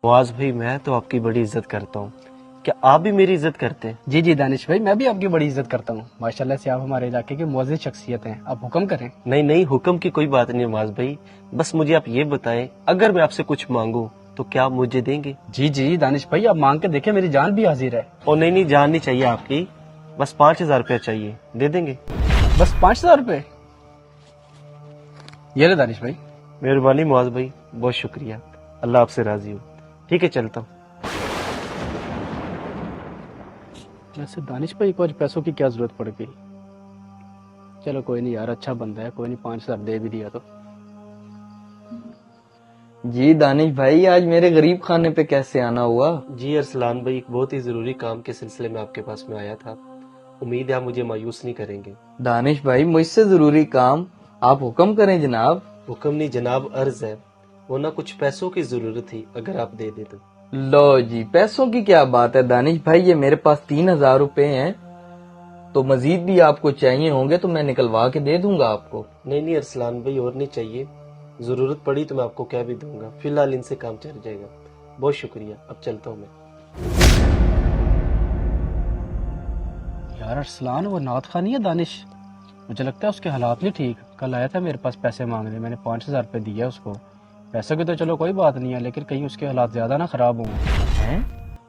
मुआज भाई, मैं तो आपकी बड़ी इज्जत करता हूँ, क्या आप भी मेरी इज्जत करते हैं? जी जी दानिश भाई, मैं भी आपकी बड़ी इज्जत करता हूँ। माशाल्लाह से आप हमारे इलाके की मुअज़्ज़िज़ शख्सियत हैं। आप हुक्म करें। नहीं नहीं, हुक्म की कोई बात नहीं मुआज भाई, बस मुझे आप ये बताएं, अगर मैं आपसे कुछ मांगूं तो क्या आप मुझे देंगे? जी जी दानिश भाई, आप मांग के देखें, मेरी जान भी हाजिर है। और नहीं नहीं, जान नहीं चाहिए आपकी, बस 5,000 रुपया चाहिए, दे देंगे? बस 5,000 रुपए? ये ले दानिश भाई। मेहरबानी मुआज भाई, बहुत शुक्रिया, अल्लाह आपसे राजी हो। ठीक है, चलता हूँ। वैसे दानिश भाई को आज पैसों की क्या जरूरत पड़ गई? चलो कोई नहीं यार, अच्छा बंदा है, कोई नहीं, 5,000 दे भी दिया तो। जी दानिश भाई, आज मेरे गरीब खाने पे कैसे आना हुआ? जी अरसलान भाई, एक बहुत ही जरूरी काम के सिलसिले में आपके पास में आया था, उम्मीद है आप मुझे मायूस नहीं करेंगे। दानिश भाई, मुझसे जरूरी काम, आप हुक्म करें जनाब। हुक्म नहीं जनाब, अर्ज है, वो ना कुछ पैसों की जरूरत थी, अगर आप दे दे तो। लो जी, पैसों की क्या बात है दानिश भाई, ये मेरे पास 3,000 रुपए हैं, तो मजीद भी आपको चाहिए होंगे तो मैं निकलवा के दे दूंगा आपको। नहीं नहीं अरसलान भाई, और नहीं चाहिए, जरूरत पड़ी तो मैं आपको क्या भी दूंगा, फिलहाल इनसे काम चल जाएगा। बहुत शुक्रिया, अब चलता हूँ मैं। यार अरसलान, वो नात खानी है दानिश, मुझे लगता है उसके हालात नहीं ठीक। कल आया था मेरे पास पैसे मांगने, मैंने 5,000 रुपए दिया उसको। पैसों की तो चलो कोई बात नहीं है, लेकिन कहीं उसके हालात ज्यादा ना खराब हों। हैं?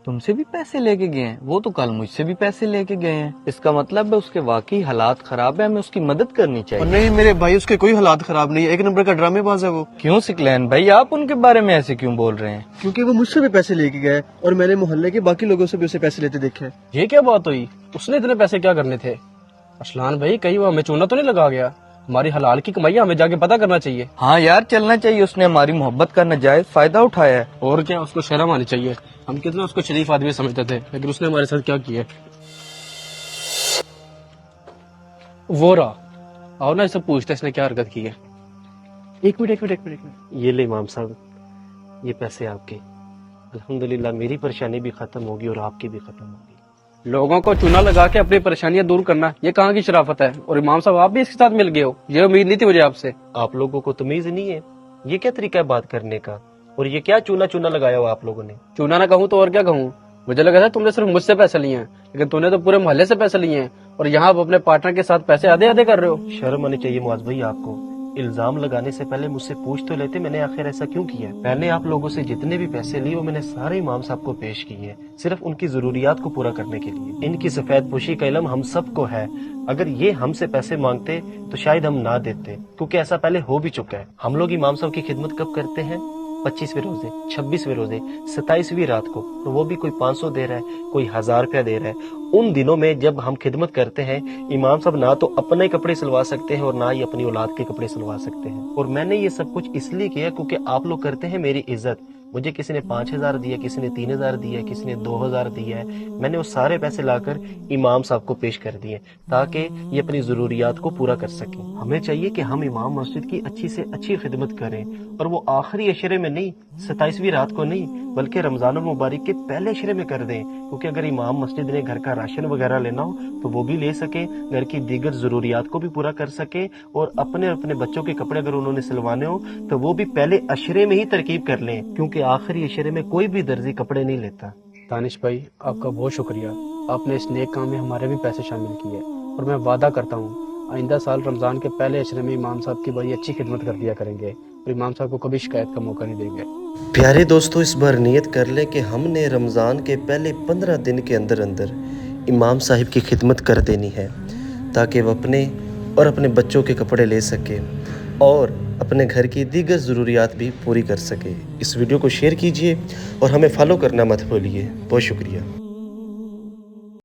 तुमसे भी पैसे लेके गए हैं? वो तो कल मुझसे भी पैसे लेके गए हैं, इसका मतलब है उसके वाकई हालात खराब है, हमें उसकी मदद करनी और चाहिए। नहीं मेरे भाई, उसके कोई हालात खराब नहीं है, एक नंबर का ड्रामेबाज है वो। क्यों सिकलैन भाई, आप उनके बारे में ऐसे क्यों बोल रहे हैं? क्योंकि वो मुझसे भी पैसे लेके गए और मैंने मोहल्ले के बाकी लोगों से भी उसे पैसे लेते देखे। ये क्या बात हुई? उसने इतने पैसे क्या करने थे? अरसलान भाई, कहीं वो हमें चूना तो नहीं लगा गया? हमारी हलाल की कमाई हमें जाके पता करना चाहिए। हाँ यार, चलना चाहिए, उसने हमारी मोहब्बत का नाजायज फायदा उठाया है। और क्या, उसको शर्म आनी चाहिए। हम कितना उसको शरीफ आदमी समझते थे, लेकिन उसने हमारे साथ क्या किया। वो रहा, आओ ना इससे पूछते इसने क्या हरकत की है। एक मिनट एक मिनट एक मिनट एक मिनट। ये ले इमाम साहब, ये पैसे आपके। अल्हम्दुलिल्लाह मेरी परेशानी भी खत्म होगी और आपकी भी खत्म होगी। लोगों को चूना लगा के अपनी परेशानियां दूर करना, ये कहाँ की शराफत है? और इमाम साहब, आप भी इसके साथ मिल गए हो, ये उम्मीद नहीं थी मुझे आपसे। आप लोगों को तमीज नहीं है? ये क्या तरीका है बात करने का? और ये क्या चूना चूना लगाया हो आप लोगों ने? चूना ना कहूँ तो और क्या कहूँ? मुझे लगा था तुमने सिर्फ मुझसे पैसे लिए हैं, लेकिन तूने तो पूरे मोहल्ले से पैसे लिए हैं, और यहाँ आप अपने पार्टनर के साथ पैसे आधे आधे कर रहे हो। शर्म आनी चाहिए मुआज भाई आपको। इल्जाम लगाने से पहले मुझसे पूछ तो लेते मैंने आखिर ऐसा क्यों किया। मैंने आप लोगों से जितने भी पैसे लिए वो मैंने सारे इमाम साहब को पेश किए हैं, सिर्फ उनकी जरूरियात को पूरा करने के लिए। इनकी सफेद पोशी का इल्म हम सबको है, अगर ये हमसे पैसे मांगते तो शायद हम ना देते, क्योंकि ऐसा पहले हो भी चुका है। हम लोग इमाम साहब की खिदमत कब करते हैं? 25वें रोजे, 26वें रोजे, 27वीं रात को, तो वो भी कोई 500 दे रहा है, कोई 1,000 रुपया दे रहा है। उन दिनों में जब हम खिदमत करते हैं, इमाम साहब ना तो अपने कपड़े सिलवा सकते हैं और ना ही अपनी औलाद के कपड़े सिलवा सकते हैं। और मैंने ये सब कुछ इसलिए किया क्योंकि आप लोग करते हैं मेरी इज्जत। मुझे किसी ने 5,000 दिया, किसी ने 3,000 दिया, किसी ने 2,000 दिया है। मैंने वो सारे पैसे लाकर इमाम साहब को पेश कर दिए ताकि ये अपनी जरूरियात को पूरा कर सकें। हमें चाहिए कि हम इमाम मस्जिद की अच्छी से अच्छी खिदमत करें, और वो आखिरी अशरे में नहीं, 27वीं रात को नहीं, बल्कि रमजान मुबारक के पहले अशरे में कर दें। क्योंकि अगर इमाम मस्जिद ने घर का राशन वगैरह लेना हो तो वो भी ले सके, घर की दीगर जरूरियात को भी पूरा कर सके, और अपने अपने बच्चों के कपड़े अगर उन्होंने सिलवाने हो तो वो भी पहले अशरे में ही तरकीब कर लें, क्योंकि आखिरी अशरे में कोई भी दर्जी कपड़े नहीं लेता। दानिश भाई, आपका बहुत शुक्रिया, आपने इस नेक काम में हमारे भी पैसे शामिल किए, और मैं वादा करता हूँ आइंदा साल रमजान के पहले अशरे में इमाम साहब की बड़ी अच्छी खिदमत कर दिया करेंगे, और इमाम साहब को कभी शिकायत का मौका नहीं देंगे। प्यारे दोस्तों, इस बार नियत कर लें कि हमने रमज़ान के पहले 15 दिन के अंदर अंदर इमाम साहिब की खिदमत कर देनी है, ताकि वह अपने और अपने बच्चों के कपड़े ले सके और अपने घर की दीगर ज़रूरियात भी पूरी कर सके। इस वीडियो को शेयर कीजिए और हमें फॉलो करना मत भूलिए। बहुत शुक्रिया।